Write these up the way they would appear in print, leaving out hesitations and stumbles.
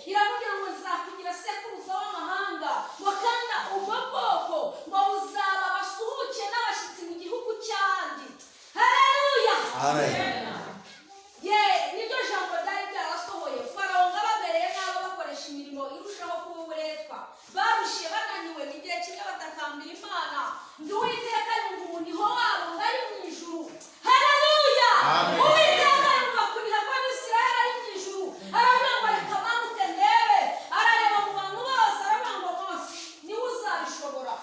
iramubwira ngo nzakugira sekuruza w'amahanga, ngo kandi ubwo bwoko ngo buzaba basuhuke n'abashyitsi mu gihugu cyandi. Haleluya. Amen. Niryo jambo ryari ryarasohoye. Farawo ngo ababereye n'abo bakoresha imirimo irushaho kuba uburetwa, barushiye bananiwe, igihe kimwe batakambira Imana, ndi Uwiteka yumva umuniho wabo ngo ari mu ijuru. Haleluya. Uwiteka yumva kuniha kw'Abisirayeli ari mu ijuru. Aravuga ngo reka manuke ndebe, arareba mu bantu bose, aravuga ngo Mose niwe uzabishobora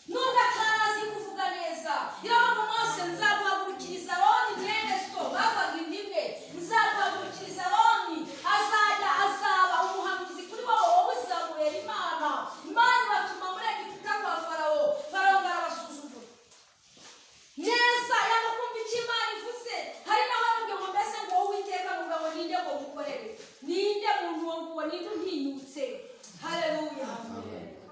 nubwo atarazi kuvuga neza. Iravuga ngo Mose nzaguhagurukiriza Aroni mwene so, bavaga indimwe, nzaguhagurukiriza Aroni, azaba umuhanuzi kuri wowe, wowe uzamubera Imana. Imana ibatuma muri Egiputa kwa Farawo. Farawo arabasuzugura neza, yanga kumva icyo Imana ivuze. Hari n'abavuga ngo mbese ngo wowe Uwiteka avuga ngo ninde ngo mukorere, ninde muntu wo nguwo, ninde untinyutse. Haleluya.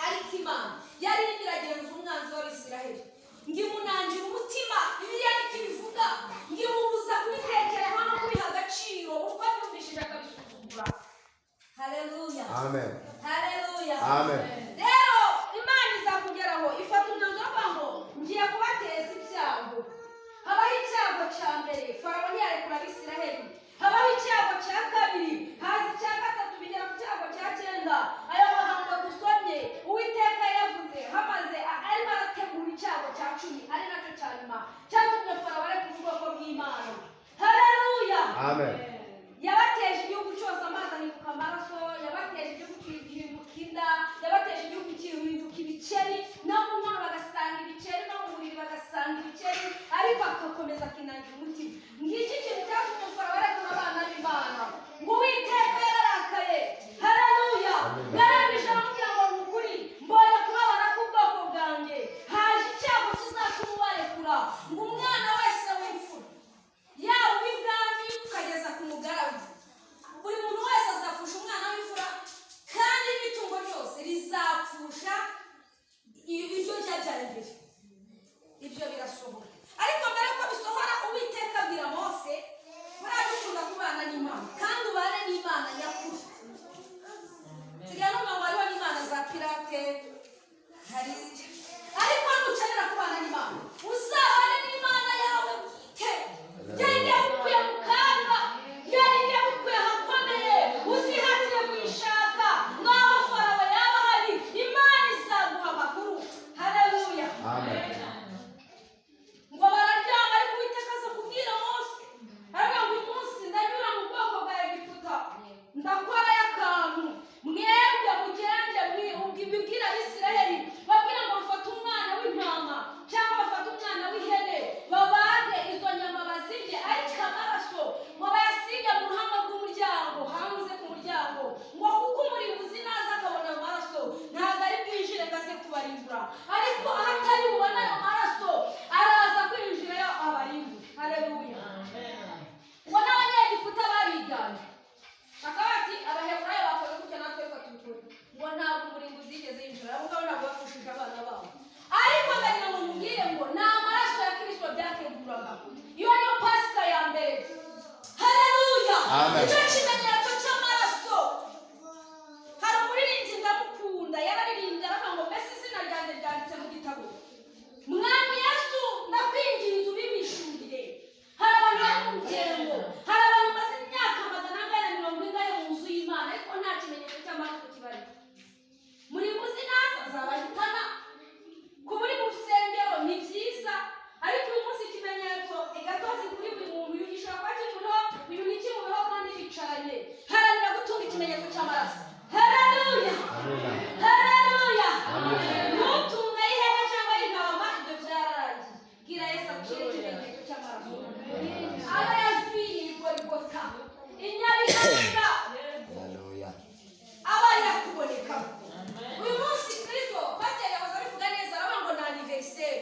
Ariko Imana yari irimo iragenza umwanzi w'Abisirayeli, ngimunangira umutima. Bibiliya niko ibivuga, ngimubuza kubitekerezaho no kubiha agaciro, kuko abyumvishije akabisuzugura. Haleluya. Amen. Haleluya. Amen. Rero Imana izakugeraho, ifata umwanzuro ngo ngiye kubateza ibyago. Habaho icyago cya mbere, Farawo ntiyarekura Abisirayeli. Habaho icyago cya kabiri, haza icya gatatu, bigera ku cyago cya 9. Ayo magambo dusomye Uwiteka yavuze hamaze arimo arategura icyago cya 10, ari nacyo cya nyuma cyatumye Farawo arekura ubwoko bw'Imana. Haleluya. Amen. Yabateje igihugu cyose amazi ahinduka amaraso, yabateje igihugu gihinduka inda, yabateje igihugu gihinduka ibikeri, no mu nkono bagasanga ibikeri, no mu buriri bagasanga ibikeri, ariko agakomeza akinangira umutima. Ngiki kintu cyatumye Farawo arekura abana b'Imana, ngo Uwiteka yararakaye. Haleluya. Yarangije aramubwira ngo ni ukuri mbonye kubabara k'ubwoko bwanjye, haje icyago kizatuma ubarekura, ngo umwana wese w'imfura, yaba uw'ibwami ukageza ku mugaragu, buri muntu wese azapfusha umwana w'imfura, kandi n'itungo ryose rizapfusha ibiryo byabyara imbere. Ibyo birasohora. Ariko mbere ko bisohora, Uwiteka abwira Mose, buriya dukunda kubana n'Imana, kandi ubane n'Imana nyakuri. Sigaye numva ngo hariho n'Imana za pirate, hari ariko nukenera kubana n'Imana, uzabane n'Imana yawe bwite. Yari yagukuye mu kaga, yari yagukuye ahakomeye, uzihatire kuyishaka. Ngaho Farawo yaba hari, Imana izaguha amakuru. Haleluya. Amen. Ngo bararyama, ariko Uwiteka aza kubwira Mose, aravuga ngo uyu munsi ndanyura mu bwoko bwa Egiputa, ndakorayo akantu, mwebwe mugende mbibwire Abisirayeli, babwira ngo bafate umwana w'intama cyangwa bafate umwana w'ihene, babage izo nyama bazirye, ariko amaraso ngo bayasige mu ruhanga rw'umuryango, hanze ku muryango, ngo kuko umurimbuzi naza akabona ayo maraso ntabwo ari bwinjire ngo aze kubarimbura, ariko ahatari bubona ayo maraso araza kwinjirayo abarimbura. Haleluya. Ngo n'Abanyegiputa bariganye, bakaba bati Abaheburayo bakoze gutya natwe reka tubikore. Ngo ntabwo umurimbuzi yigeze yinjira, abo ngabo ntabwo bapfushije abana babo, ariko ndagira ngo mubwire ngo ni amaraso ya Kristo byateguraga. Iyo niyo Pasika ya mbere. Haleluya. Icyo kimenyetso cy'amaraso. Hari umuririmbyi ndamukunda, yararirimbye aravuga ngo mbese izina ryanjye ryanditse mu gitabo, Mwami Yesu ndakwinginze ubibishurire. Hari abantu bari mu rugendo, hari abantu bamaze imyaka 440 mu nzu y'Imana, ariko nta kimenyetso cy'amaraso kibari. Muri muzi naza azabahitana, kuba uri mu rusengero ni byiza, ariko uyu munsi ikimenyetso igatozi kuri buri muntu gishobora kuba kimuriho, uyu ni kimuriho kandi bicaranye. Haranira gutunga ikimenyetso cy'amaraso. Haleluya. Haleluya. Ntutunga ihene cyangwa intama, ibyo byararangiye. Bwira Yesu akire ikimenyetso cy'amaraso. Aba yavuye Golgotha, inyabihanga, aba yakuboneka. Uyu munsi Kristo pasiteri yahoze abivuga neza, aravuga ngo ni anniversaire.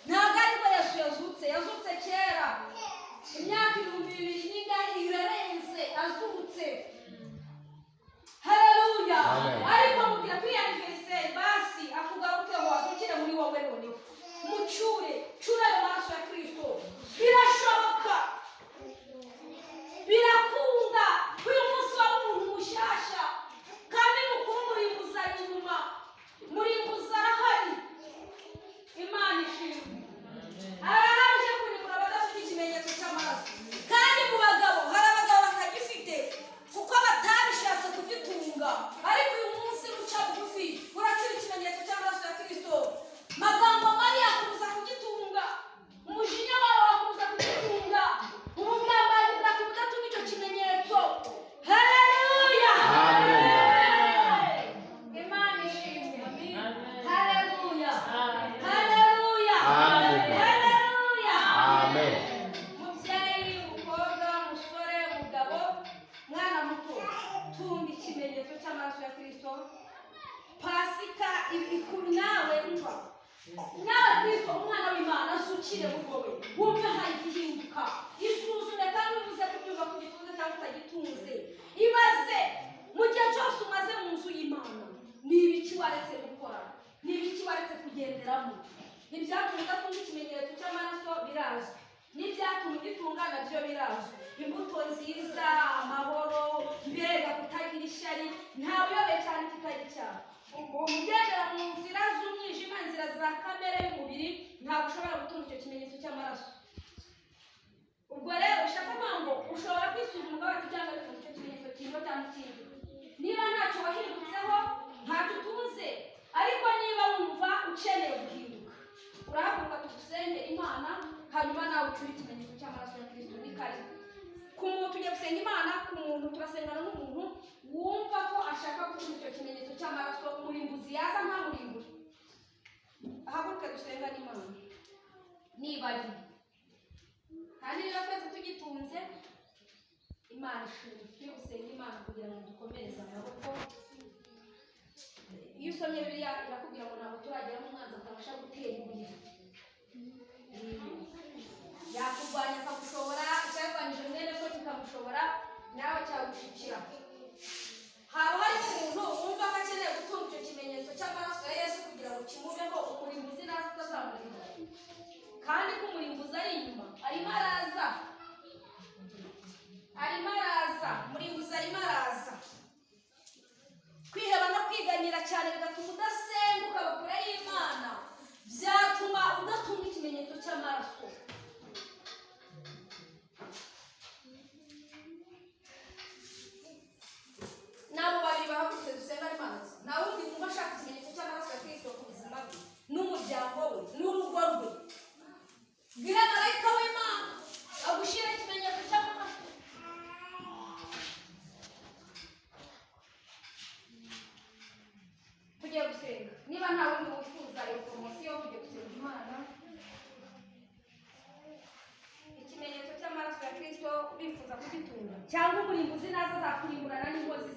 Ntabwo ariko Yesu yazutse kera, imyaka 2000 n'ingahe irarenze azutse. ikimenyetso cy'amaraso ya Kristo. Pasika ikuri nawe umva nawe Kristo umwana w'Imana asukire bugowe wumve hari igihinduka isuzume kandi uvuze kubyumva kugitunze cyangwa utagitunze ibaze mu gihe cyose umaze mu nzu y'Imana ni ibiki waretse gukora, ni ibiki waretse kugenderamo. Nibyatumye udatunga ikimenyetso cy'amaraso birazwi, nibyatumye ugitungana byo birazwi. Imbuto nziza, amahoro, mbega kutagira ishyari, ntawe uyobe cyane kitagira icyaha. Umugendera mu nzira z'umwijima, inzira za kamere y'umubiri, ntabwo ushobora gutunga icyo kimenyetso cy'amaraso. Ubwo rero ushaka ngo ushobora kwisuzuma ugabaza cyangwa bitunga icyo kimenyetso kimwe cyangwa ikindi. Niba ntacyo wahindutseho ntacyo utunze, ariko niba wumva ukeneye guhinduka, urahaguruka tugusengera Imana, hanyuma nawe ucure ikimenyetso cy'amaraso ya Kristo. Ni kare ku muntu tujya gusenga Imana, ku muntu turasengana n'umuntu wumva ko ashaka gucura icyo kimenyetso cy'amaraso, umurimbuzi yaza ntamurimbure, ahaguruke dusenga n'Imana. Niba ari kandi niba twese tugitunze, Imana ishimwe. Tujye gusenga Imana kugira ngo dukomereze amaboko. Iyo usomye Bibiliya irakubwira ngo ntabwo turagera mu mwanzi atabasha gutera ibuye. Yakurwanya akagushobora, icyarwanyije mwene so kikamushobora, nawe cyagushikira. Haba hari umuntu wumva ko akeneye gutunga icyo kimenyetso cy'amaraso ya Yesu kugira ngo kimubeho, umurimbuzi naza utazamurimo. Kandi ko umurimbuzi ari inyuma, arimo araza, umurimbuzi arimo araza. Kwiheba no kwiganyira cyane bigatuma udasenga ukaba kure y'Imana, byatuma udatunga ikimenyetso cy'amaraso. Nabo babiri bahagurutse dusenga Imana. Nawe undi wumva ashaka ikimenyetso cy'amaraso ya Kristo ku buzima bwe n'umuryango we n'urugo rwe, bwira marayika w'Imana agushyire ikimenyetso cy'amaraso. Tugiye gusenga. Niba nta wundi wifuza iyo poromosiyo, tugiye gusenga Imana. Ikimenyetso cy'amaraso ya Kristo bifuza kugitunga, cyangwa umurimbuzi naza azakurimburana n'ingozi